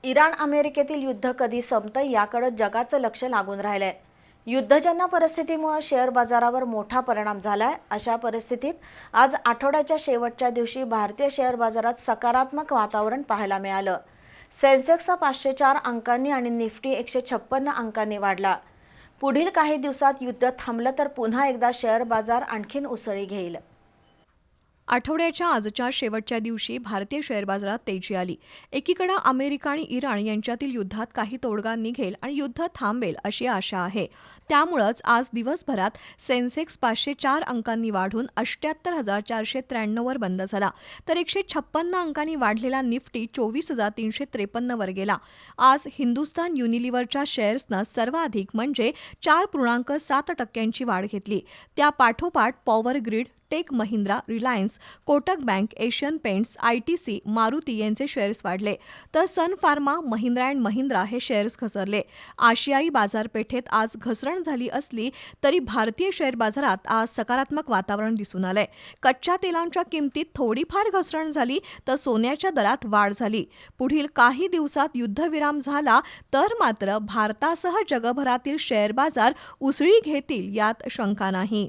Iran अमेरिकेतील युद्ध कधी संपतं याकडे जगाचं लक्ष लागून राहिलंय। युद्धजन्य परिस्थितीमुळे शेअर बाजारावर मोठा परिणाम झालाय। अशा परिस्थितीत आज आठवड्याच्या शेवटच्या दिवशी भारतीय शेअर बाजारात सकारात्मक वातावरण पाहायला मिळालं। सेन्सेक्स 504 अंकांनी आणि निफ्टी 156 अंकांनी वाढला। पुढील काही दिवसात युद्ध थांबलं तर पुन्हा एकदा शेअर बाजार आणखीन उसळी घेईल। आठवड्याच्या आजच्या शेवटच्या दिवशी भारतीय शेअर बाजारात तेजी आली। एकीकडे अमेरिका आणि इराण यांच्यातील युद्धात काही तोडगा निघेल आणि युद्ध थांबेल अशी आशा आहे। त्यामुळेच आज दिवसभरात सेन्सेक्स 504 अंकांनी वाढून 78,493 वर बंद झाला, तर 156 अंकांनी वाढलेला निफ्टी 24,353 वर गेला। आज हिंदुस्तान युनिलिव्हरच्या शेअर्सनं सर्वाधिक म्हणजे 4.7% वाढ घेतली। त्या पाठोपाठ पॉवर ग्रिड, टेक महिंद्रा, रिलायन्स, कोटक बँक, एशियन पेंट्स, आयटीसी, मारुती यांचे शेअर्स वाढले, तर सन फार्मा, महिंद्रा अँड महिंद्रा हे शेअर्स घसरले। आशियाई बाजारपेठेत आज घसरण झाली असली तरी भारतीय शेअर बाजारात आज सकारात्मक वातावरण दिसून आलंय। कच्च्या तेलांच्या किमतीत थोडीफार घसरण झाली तर सोन्याच्या दरात वाढ झाली। पुढील काही दिवसात युद्धविराम झाला तर मात्र भारतासह जगभरातील शेअर बाजार उसळी घेतील यात शंका नाही।